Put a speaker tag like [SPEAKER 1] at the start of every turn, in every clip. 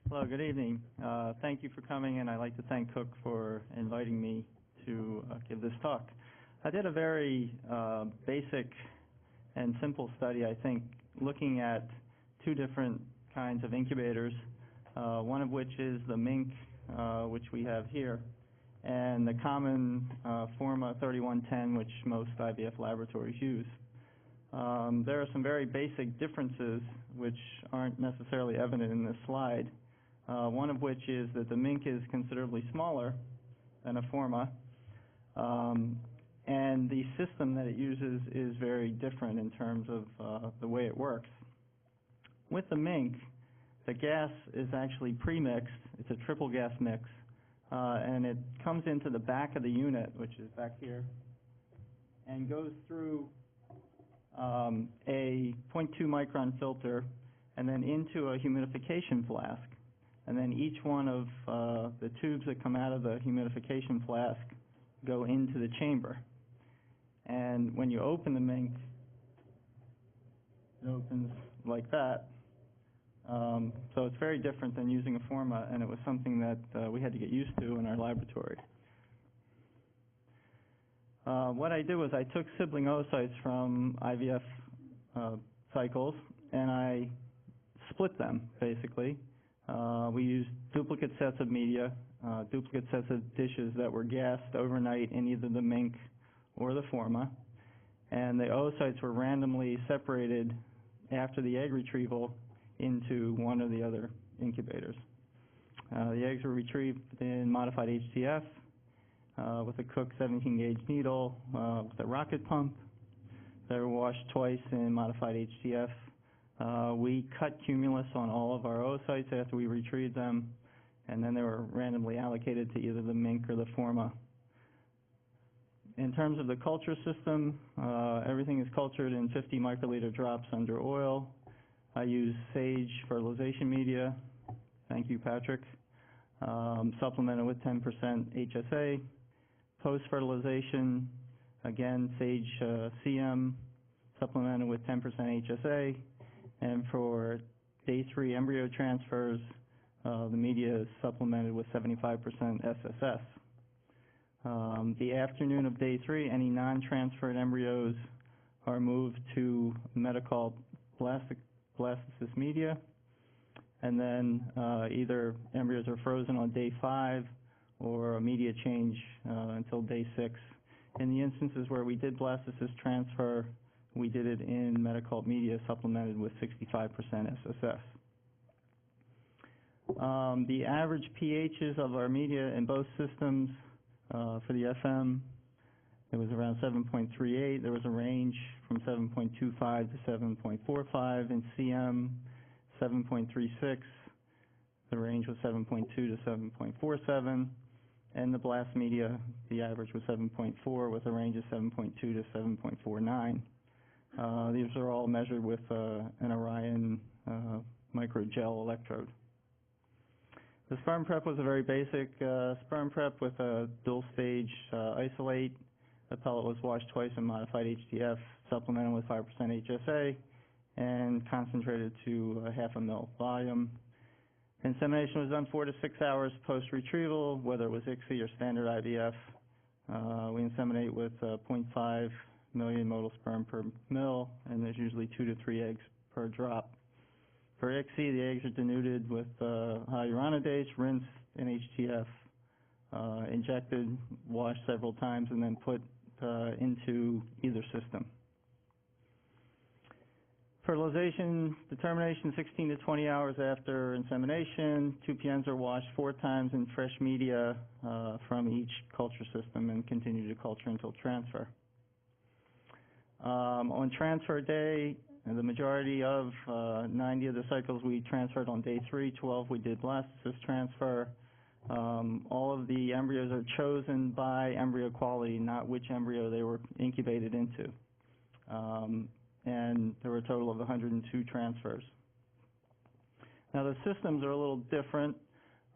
[SPEAKER 1] Hello, good evening. Thank you for coming, and I'd like to thank Cook for inviting me to give this talk. I did a very basic and simple study, I think, looking at two different kinds of incubators, one of which is the MINC, which we have here, and the common Forma 3110, which most IVF laboratories use. There are some very basic differences which aren't necessarily evident in this slide. One of which is that the MINC is considerably smaller than a Forma, and the system that it uses is very different in terms of the way it works. With the MINC, the gas is actually pre-mixed. It's a triple gas mix, and it comes into the back of the unit, which is back here, and goes through a 0.2 micron filter and then into a humidification flask. And then each one of the tubes that come out of the humidification flask go into the chamber. And when you open the MINC, it opens like that. So it's very different than using a Forma, and it was something that we had to get used to in our laboratory. What I did was I took sibling oocytes from IVF cycles, and I split them, basically. We used duplicate sets of media, duplicate sets of dishes that were gassed overnight in either the MINC or the Forma, and the oocytes were randomly separated after the egg retrieval into one or the other incubators. The eggs were retrieved in modified HTF with a Cook 17-gauge needle with a rocket pump. They were washed twice in modified HTF. We cut cumulus on all of our oocytes after we retrieved them, and then they were randomly allocated to either the MINC or the Forma. In terms of the culture system, everything is cultured in 50 microliter drops under oil. I use sage fertilization media. Thank you, Patrick. Supplemented with 10% HSA. Post-fertilization, again, sage CM, supplemented with 10% HSA. And for day 3 embryo transfers, the media is supplemented with 75% SSS. The afternoon of day 3, any non-transferred embryos are moved to Medicol blastocyst media, and then either embryos are frozen on day 5 or a media change until day 6. In the instances where we did blastocyst transfer, we did it in Medicol media supplemented with 65% SSS. The average pHs of our media in both systems for the FM, it was around 7.38. There was a range from 7.25 to 7.45. In CM, 7.36. The range was 7.2 to 7.47. And the blast media, the average was 7.4 with a range of 7.2 to 7.49. These are all measured with an Orion microgel electrode. The sperm prep was a very basic sperm prep with a dual stage isolate. The pellet was washed twice in modified HTF, supplemented with 5% HSA, and concentrated to half a ml volume. Insemination was done 4 to 6 hours post-retrieval, whether it was ICSI or standard IVF. We inseminate with 0.5 million motile sperm per mil, and there's usually 2 to 3 eggs per drop. For ICSI, the eggs are denuded with hyaluronidase, rinsed in HTF, injected, washed several times, and then put into either system. Fertilization determination 16 to 20 hours after insemination. 2 PNs are washed 4 times in fresh media from each culture system and continue to culture until transfer. On transfer day, the majority of 90 of the cycles we transferred on day 3, 12 we did blastocyst transfer. All of the embryos are chosen by embryo quality, not which embryo they were incubated into. And there were a total of 102 transfers. Now the systems are a little different.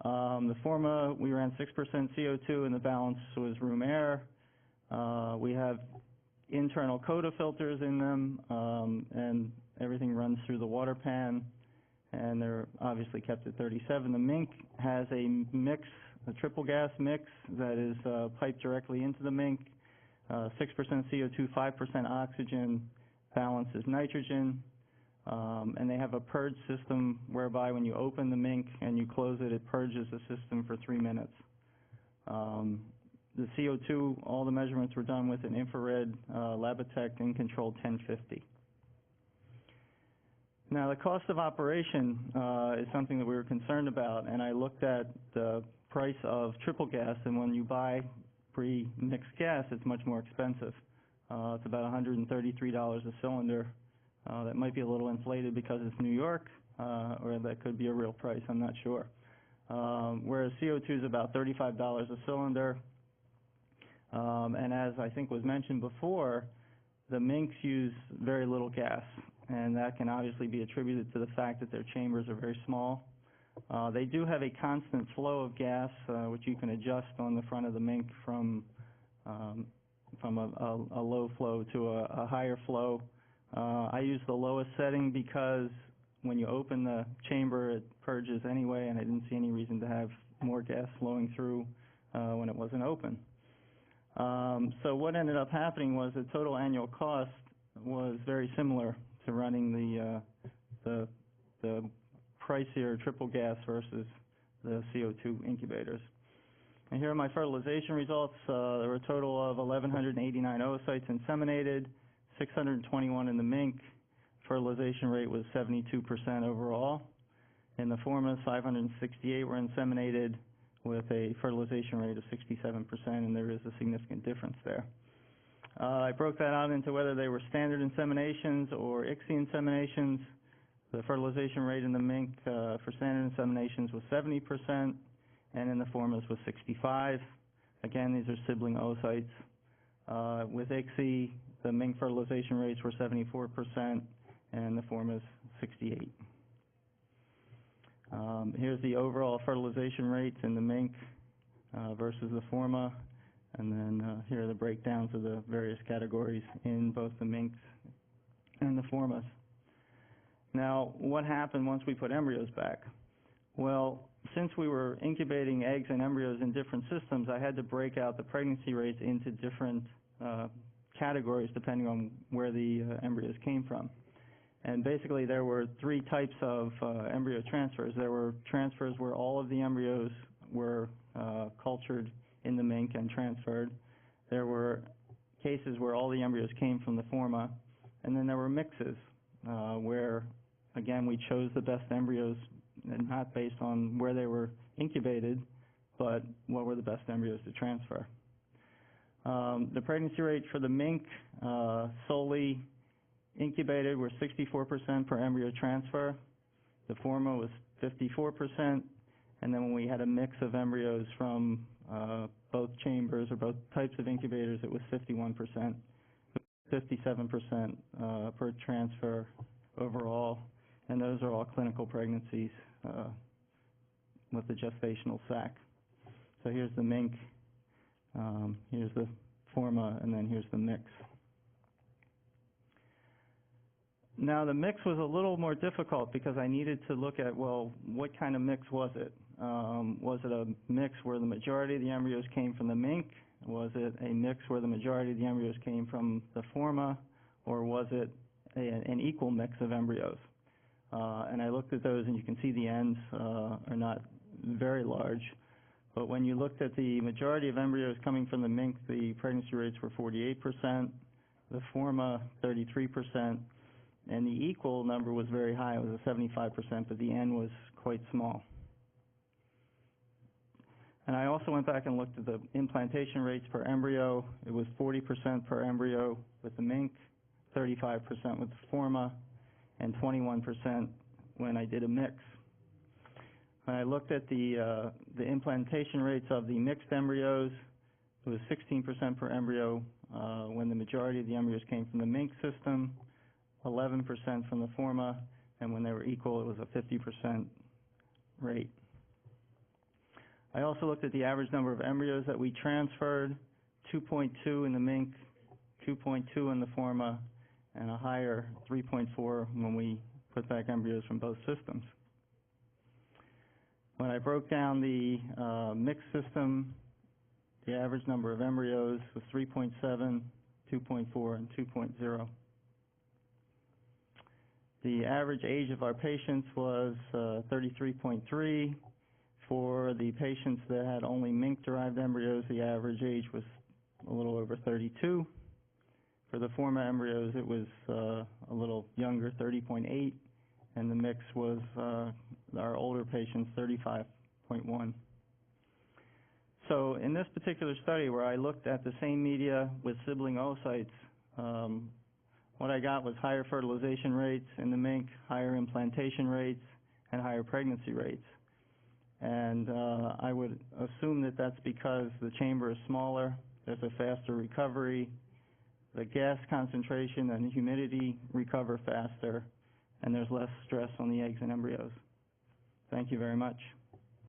[SPEAKER 1] The Forma, we ran 6% CO2 and the balance was room air. We have internal coda filters in them, and everything runs through the water pan. and they're obviously kept at 37. The MINC has a mix, a triple gas mix that is piped directly into the MINC, 6% CO2, 5% oxygen, balance is nitrogen, and they have a purge system whereby when you open the MINC and you close it, it purges the system for 3 minutes. The CO2, all the measurements were done with an infrared Labitech InControl 1050. Now, the cost of operation is something that we were concerned about, and I looked at the price of triple gas, and when you buy pre-mixed gas, it's much more expensive. It's about $133 a cylinder. That might be a little inflated because it's New York, or that could be a real price, I'm not sure. Whereas CO2 is about $35 a cylinder. And as I think was mentioned before, the MINCs use very little gas, and that can obviously be attributed to the fact that their chambers are very small. They do have a constant flow of gas, which you can adjust on the front of the MINC from a low flow to a higher flow. I use the lowest setting because when you open the chamber, it purges anyway, and I didn't see any reason to have more gas flowing through when it wasn't open. So what ended up happening was the total annual cost was very similar to running the pricier triple gas versus the CO2 incubators. And here are my fertilization results. There were a total of 1,189 oocytes inseminated, 621 in the MINC. Fertilization rate was 72% overall. In the formas, 568 were inseminated with a fertilization rate of 67%, and there is a significant difference there. I broke that out into whether they were standard inseminations or ICSI inseminations. The fertilization rate in the MINC for standard inseminations was 70%, and in the formas was 65%. Again, these are sibling oocytes. With ICSI, the MINC fertilization rates were 74%, and the formas 68%. Here's the overall fertilization rates in the MINC versus the forma, and then here are the breakdowns of the various categories in both the MINCs and the formas. Now, what happened once we put embryos back? Well, since we were incubating eggs and embryos in different systems, I had to break out the pregnancy rates into different categories depending on where the embryos came from. And basically there were 3 types of embryo transfers. There were transfers where all of the embryos were cultured in the MINC and transferred. There were cases where all the embryos came from the forma. And then there were mixes where, again, we chose the best embryos, and not based on where they were incubated, but what were the best embryos to transfer. The pregnancy rate for the MINC solely incubated were 64% per embryo transfer. The forma was 54%, and then when we had a mix of embryos from both chambers or both types of incubators, it was 51%, 57% per transfer overall, and those are all clinical pregnancies with the gestational sac. So here's the MINC, here's the forma, and then here's the mix. Now, the mix was a little more difficult because I needed to look at, well, what kind of mix was it? Was it a mix where the majority of the embryos came from the MINC? Was it a mix where the majority of the embryos came from the forma? Or was it an equal mix of embryos? And I looked at those, and you can see the ends are not very large. But when you looked at the majority of embryos coming from the MINC, the pregnancy rates were 48%, the forma 33%, and the equal number was very high. It was a 75%, but the N was quite small. And I also went back and looked at the implantation rates per embryo. It was 40% per embryo with the MINC, 35% with the forma, and 21% when I did a mix. When I looked at the implantation rates of the mixed embryos, it was 16% per embryo when the majority of the embryos came from the MINC system, 11% from the forma, and when they were equal, it was a 50% rate. I also looked at the average number of embryos that we transferred, 2.2 in the MINC, 2.2 in the forma, and a higher 3.4 when we put back embryos from both systems. When I broke down the mixed system, the average number of embryos was 3.7, 2.4, and 2.0. The average age of our patients was 33.3. For the patients that had only MINC-derived embryos, the average age was a little over 32. For the forma embryos, it was a little younger, 30.8, and the mix was our older patients, 35.1. So in this particular study where I looked at the same media with sibling oocytes, what I got was higher fertilization rates in the MINC, higher implantation rates, and higher pregnancy rates. And I would assume that that's because the chamber is smaller, there's a faster recovery, the gas concentration and humidity recover faster, and there's less stress on the eggs and embryos. Thank you very much.